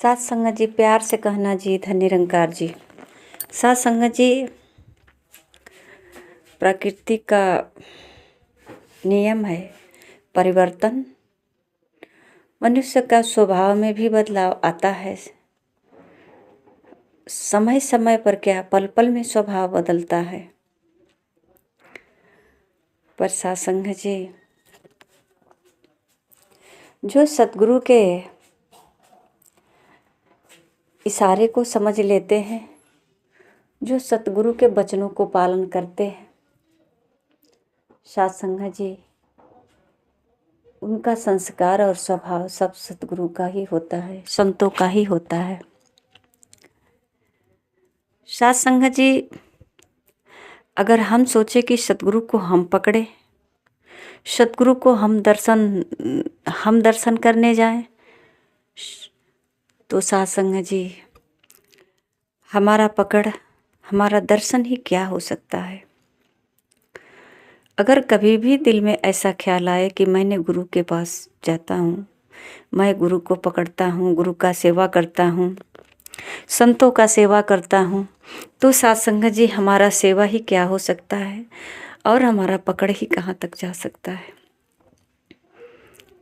साथ संगत जी, प्यार से कहना जी, धन निरंकार जी। साथ संगत जी, प्रकृति का नियम है परिवर्तन। मनुष्य का स्वभाव में भी बदलाव आता है। समय समय पर क्या, पल पल में स्वभाव बदलता है। पर साथ संगत जी, जो सतगुरु के इशारे को समझ लेते हैं, जो सतगुरु के वचनों को पालन करते हैं, साथ संगत जी, उनका संस्कार और स्वभाव सब सतगुरु का ही होता है, संतों का ही होता है। साथ संगत जी, अगर हम सोचे कि सतगुरु को हम पकड़े, सतगुरु को हम दर्शन करने जाएं, तो साथ संगत जी, हमारा पकड़, हमारा दर्शन ही क्या हो सकता है। अगर कभी भी दिल में ऐसा ख्याल आए कि मैंने गुरु के पास जाता हूँ, मैं गुरु को पकड़ता हूँ, गुरु का सेवा करता हूँ, संतों का सेवा करता हूँ, तो साथ संगत जी, हमारा सेवा ही क्या हो सकता है और हमारा पकड़ ही कहाँ तक जा सकता है।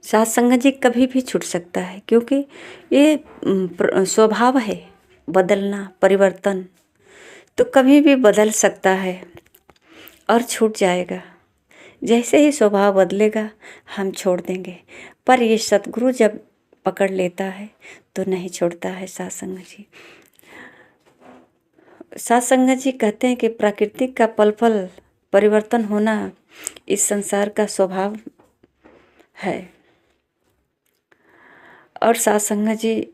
साथ संगत जी, कभी भी छूट सकता है, क्योंकि ये स्वभाव है बदलना, परिवर्तन। तो कभी भी बदल सकता है और छूट जाएगा। जैसे ही स्वभाव बदलेगा हम छोड़ देंगे, पर ये सतगुरु जब पकड़ लेता है तो नहीं छोड़ता है। साथ संगत जी, साथ संगत जी कहते हैं कि प्रकृति का पल पल परिवर्तन होना इस संसार का स्वभाव है। और साथ संगत जी,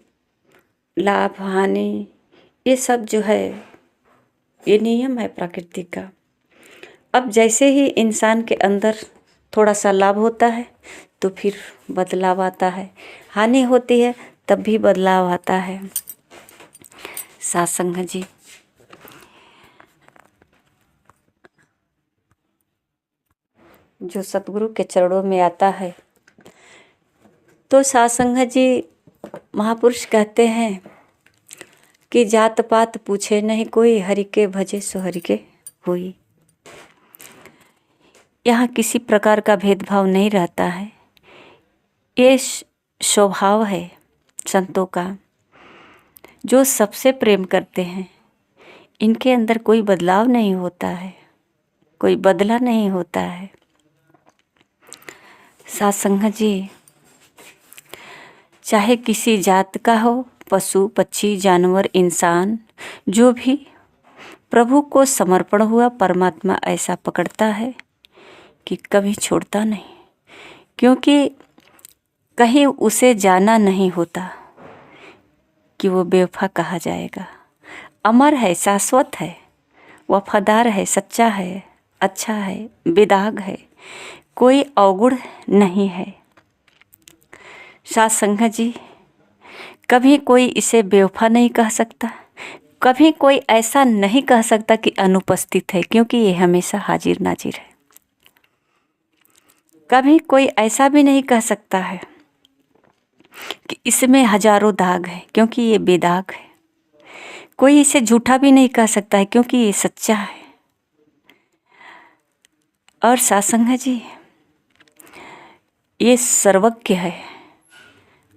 लाभ हानि ये सब जो है, ये नियम है प्रकृति का। अब जैसे ही इंसान के अंदर थोड़ा सा लाभ होता है तो फिर बदलाव आता है, हानि होती है तब भी बदलाव आता है। साथ संगत जी, जो सतगुरु के चरणों में आता है तो साथ संगत जी, महापुरुष कहते हैं कि जात पात पूछे नहीं कोई, हरि के भजे सो हरि के होई। यहाँ किसी प्रकार का भेदभाव नहीं रहता है। ये स्वभाव है संतों का, जो सबसे प्रेम करते हैं। इनके अंदर कोई बदलाव नहीं होता है, कोई बदला नहीं होता है। साथ संगत जी, चाहे किसी जात का हो, पशु पक्षी जानवर इंसान, जो भी प्रभु को समर्पण हुआ परमात्मा ऐसा पकड़ता है कि कभी छोड़ता नहीं, क्योंकि कहीं उसे जाना नहीं होता कि वो बेवफा कहा जाएगा। अमर है, शाश्वत है, वफादार है, सच्चा है, अच्छा है, बेदाग है, कोई अवगुण नहीं है। साथ संगत जी, कभी कोई इसे बेवफा नहीं कह सकता, कभी कोई ऐसा नहीं कह सकता कि अनुपस्थित है, क्योंकि ये हमेशा हाजिर नाजिर है। कभी कोई ऐसा भी नहीं कह सकता है कि इसमें हजारों दाग है, क्योंकि ये बेदाग है। कोई इसे झूठा भी नहीं कह सकता है, क्योंकि ये सच्चा है। और साथ संगत जी, ये सर्वज्ञ है,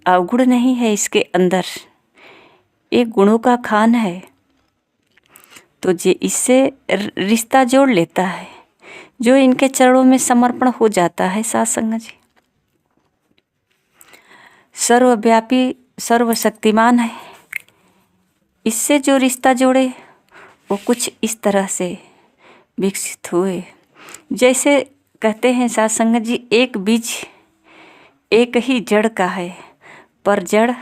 अवगुण नहीं है इसके अंदर, एक गुणों का खान है। तो जे इससे रिश्ता जोड़ लेता है, जो इनके चरणों में समर्पण हो जाता है। साथ संगत जी, सर्वव्यापी सर्वशक्तिमान है, इससे जो रिश्ता जोड़े वो कुछ इस तरह से विकसित हुए। जैसे कहते हैं साथ संगत जी, एक बीज एक ही जड़ का है, पर जड़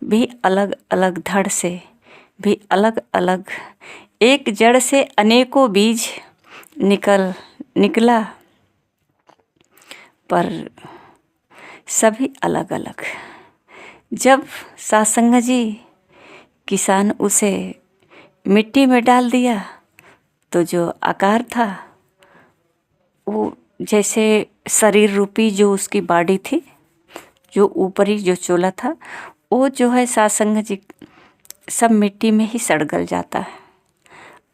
भी अलग अलग धड़ से भी अलग अलग, एक जड़ से अनेकों बीज निकला, पर सभी अलग अलग। जब साथ संगत जी किसान उसे मिट्टी में डाल दिया तो जो आकार था, वो जैसे शरीर रूपी जो उसकी बॉडी थी, जो ऊपरी जो चोला था, वो जो है सत्संग जी सब मिट्टी में ही सड़ गल जाता है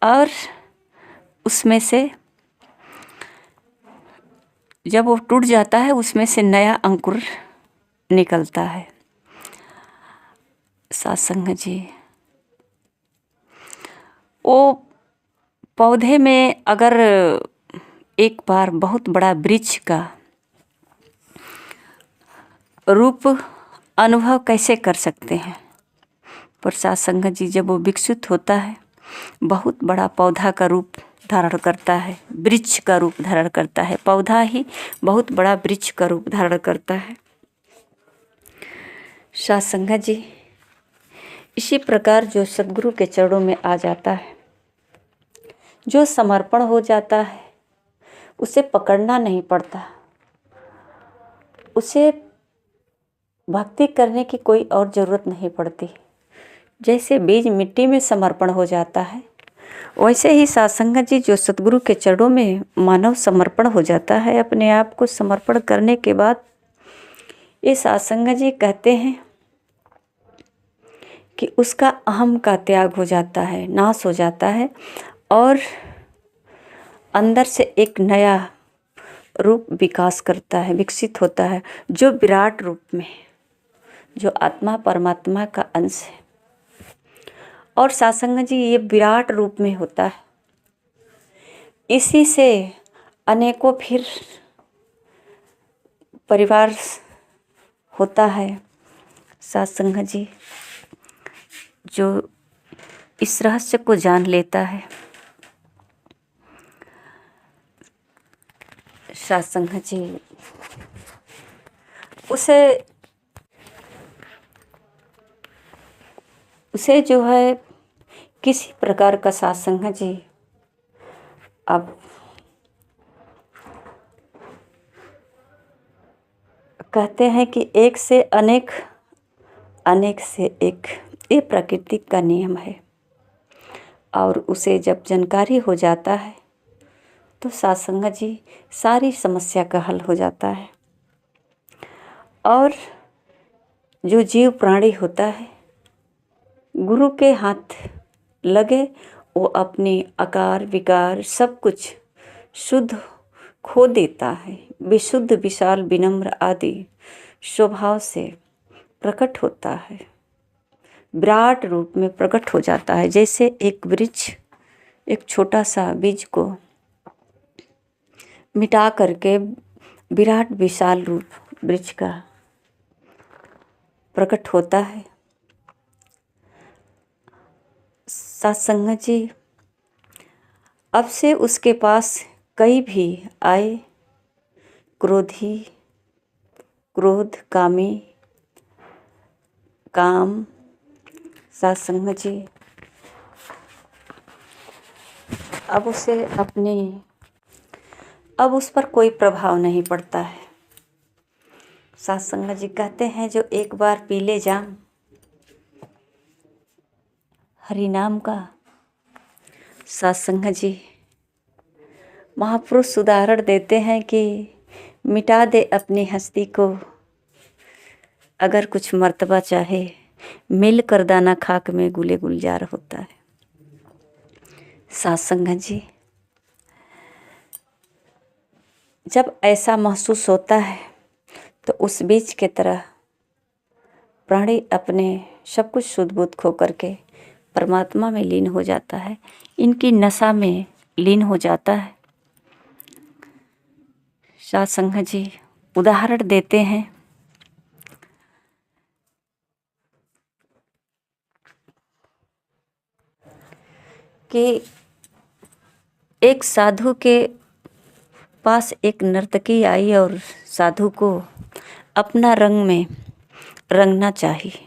और उसमें से जब वो टूट जाता है उसमें से नया अंकुर निकलता है। सत्संग जी वो पौधे में अगर एक बार बहुत बड़ा वृक्ष का रूप अनुभव कैसे कर सकते हैं, पर सत्संग जी जब वो विकसित होता है बहुत बड़ा पौधा का रूप धारण करता है, वृक्ष का रूप धारण करता है। पौधा ही बहुत बड़ा वृक्ष का रूप धारण करता है। सत्संग जी इसी प्रकार जो सद्गुरु के चरणों में आ जाता है, जो समर्पण हो जाता है, उसे पकड़ना नहीं पड़ता, उसे भक्ति करने की कोई और ज़रूरत नहीं पड़ती। जैसे बीज मिट्टी में समर्पण हो जाता है, वैसे ही सत्संग जी जो सद्गुरु के चरणों में मानव समर्पण हो जाता है, अपने आप को समर्पण करने के बाद ये सत्संग जी कहते हैं कि उसका अहम का त्याग हो जाता है, नाश हो जाता है और अंदर से एक नया रूप विकास करता है, विकसित होता है, जो विराट रूप में, जो आत्मा परमात्मा का अंश है। और सत्संग जी ये विराट रूप में होता है। इसी से अनेकों फिर परिवार होता है। सत्संग जी जो इस रहस्य को जान लेता है, सत्संग जी उसे जो है किसी प्रकार का सत्संग जी अब कहते हैं कि एक से अनेक, अनेक से एक, ये प्रकृति का नियम है। और उसे जब जानकारी हो जाता है तो सत्संग जी सारी समस्या का हल हो जाता है। और जो जीव प्राणी होता है, गुरु के हाथ लगे वो अपने आकार विकार सब कुछ शुद्ध खो देता है, विशुद्ध विशाल विनम्र आदि स्वभाव से प्रकट होता है, विराट रूप में प्रकट हो जाता है। जैसे एक वृक्ष एक छोटा सा बीज को मिटा करके विराट विशाल रूप वृक्ष का प्रकट होता है। सत्संग जी अब से उसके पास कई भी आए, क्रोधी, क्रोध, कामी, काम, सत्संग जी अब उस पर कोई प्रभाव नहीं पड़ता है। सत्संग जी कहते हैं जो एक बार पी ले जाम हरि नाम का, सत्संग जी महापुरुष उदाहरण देते हैं कि मिटा दे अपनी हस्ती को, अगर कुछ मर्तबा चाहे मिल कर दाना खाक में गुले गुलजार होता है। सत्संग जी जब ऐसा महसूस होता है तो उस बीज के तरह प्राणी अपने सब कुछ शुद्ध बुद्ध खो करके परमात्मा में लीन हो जाता है, इनकी नशा में लीन हो जाता है। सत्संग जी उदाहरण देते हैं कि एक साधु के पास एक नर्तकी आई और साधु को अपना रंग में रंगना चाहिए।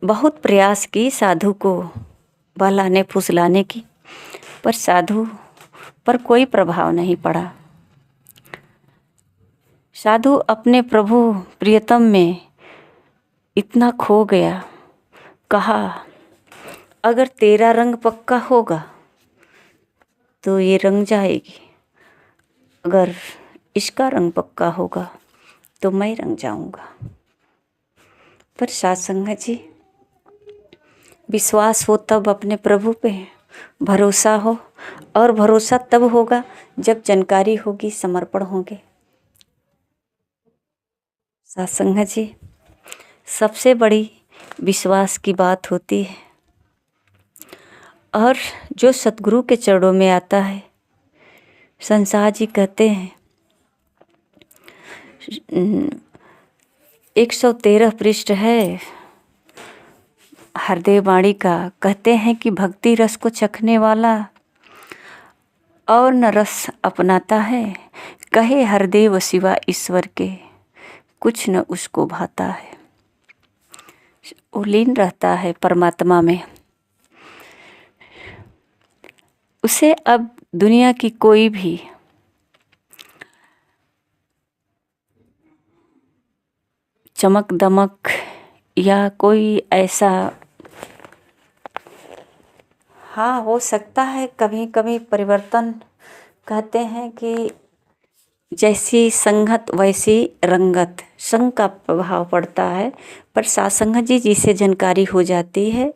बहुत प्रयास की साधु को बहलाने फुसलाने की, पर साधु पर कोई प्रभाव नहीं पड़ा। साधु अपने प्रभु प्रियतम में इतना खो गया, कहा अगर तेरा रंग पक्का होगा तो ये रंग जाएगी, अगर इसका रंग पक्का होगा तो मैं रंग जाऊंगा। पर सत्संग जी, विश्वास हो तब अपने प्रभु पे भरोसा हो, और भरोसा तब होगा जब जानकारी होगी, समर्पण होंगे। सत्संग जी, सबसे बड़ी विश्वास की बात होती है। और जो सतगुरु के चरणों में आता है, संसार जी कहते हैं 113 पृष्ठ है हरदेव वाणी का, कहते हैं कि भक्ति रस को चखने वाला और न रस अपनाता है, कहे हरदेव सिवा ईश्वर के कुछ न उसको भाता है। वो लीन रहता है परमात्मा में। उसे अब दुनिया की कोई भी चमक दमक या कोई ऐसा, हाँ हो सकता है कभी कभी परिवर्तन, कहते हैं कि जैसी संगत वैसी रंगत, संग का प्रभाव पड़ता है। पर सत्संग जी जिसे जानकारी हो जाती है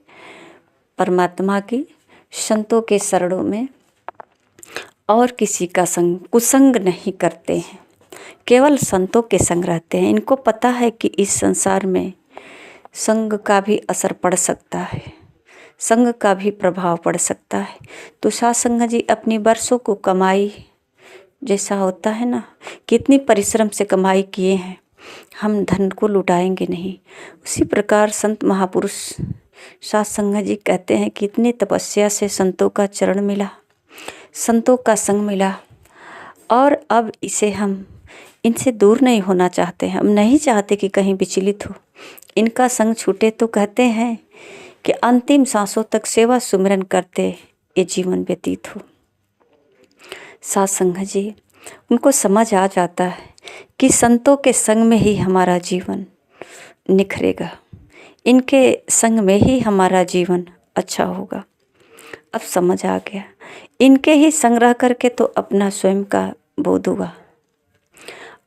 परमात्मा की, संतों के शरणों में और किसी का संग कुसंग नहीं करते हैं, केवल संतों के संग रहते हैं। इनको पता है कि इस संसार में संग का भी असर पड़ सकता है, संग का भी प्रभाव पड़ सकता है। तो सत्संग जी अपनी वर्षों को कमाई, जैसा होता है ना, कितनी परिश्रम से कमाई किए हैं, हम धन को लुटाएंगे नहीं। उसी प्रकार संत महापुरुष सत्संग जी कहते हैं कितनी तपस्या से संतों का चरण मिला, संतों का संग मिला, और अब इसे हम इनसे दूर नहीं होना चाहते हैं। हम नहीं चाहते कि कहीं विचलित हो, इनका संग छूटे। तो कहते हैं कि अंतिम सांसों तक सेवा सुमिरन करते ये जीवन व्यतीत हो। सत्संग जी, उनको समझ आ जाता है कि संतों के संग में ही हमारा जीवन निखरेगा, इनके संग में ही हमारा जीवन अच्छा होगा। अब समझ आ गया, इनके ही संग्रह करके तो अपना स्वयं का बोध होगा,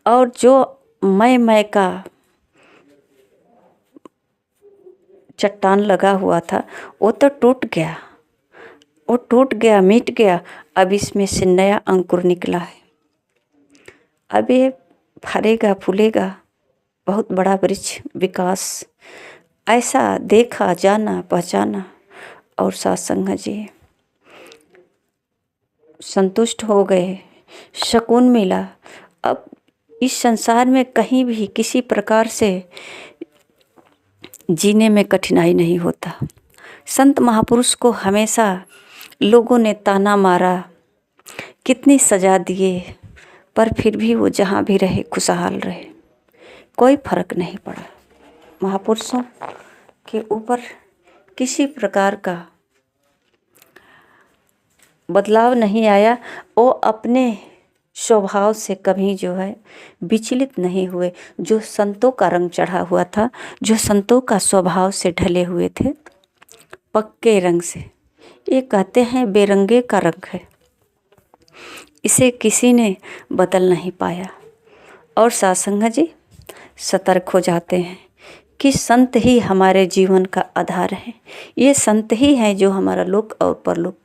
और जो मैं का चट्टान लगा हुआ था वो तो टूट गया, वो टूट गया, मिट गया। अब इसमें से नया अंकुर निकला है, अब ये फलेगा फूलेगा, बहुत बड़ा वृक्ष विकास। ऐसा देखा, जाना, पहचाना, और सत्संग जी संतुष्ट हो गए, सुकून मिला। अब इस संसार में कहीं भी किसी प्रकार से जीने में कठिनाई नहीं होता। संत महापुरुष को हमेशा लोगों ने ताना मारा, कितनी सजा दिए, पर फिर भी वो जहाँ भी रहे खुशहाल रहे, कोई फर्क नहीं पड़ा। महापुरुषों के ऊपर किसी प्रकार का बदलाव नहीं आया। वो अपने स्वभाव से कभी जो है विचलित नहीं हुए। जो संतों का रंग चढ़ा हुआ था, जो संतों का स्वभाव से ढले हुए थे, पक्के रंग से, ये कहते हैं बेरंगे का रंग है, इसे किसी ने बदल नहीं पाया। और सत्संग जी सतर्क हो जाते हैं कि संत ही हमारे जीवन का आधार है। ये संत ही हैं जो हमारा लोक और परलोक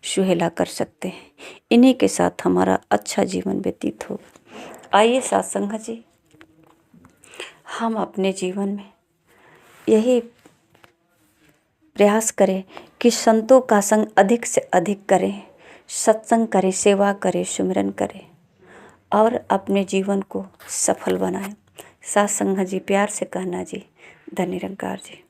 सुहेला कर सकते हैं। इन्हीं के साथ हमारा अच्छा जीवन व्यतीत हो। आइए सत्संग जी, हम अपने जीवन में यही प्रयास करें कि संतों का संग अधिक से अधिक करें, सत्संग करें, सेवा करें, सुमिरन करें, और अपने जीवन को सफल बनाएं। सत्संग जी, प्यार से कहना जी। धन्य निरंकार जी।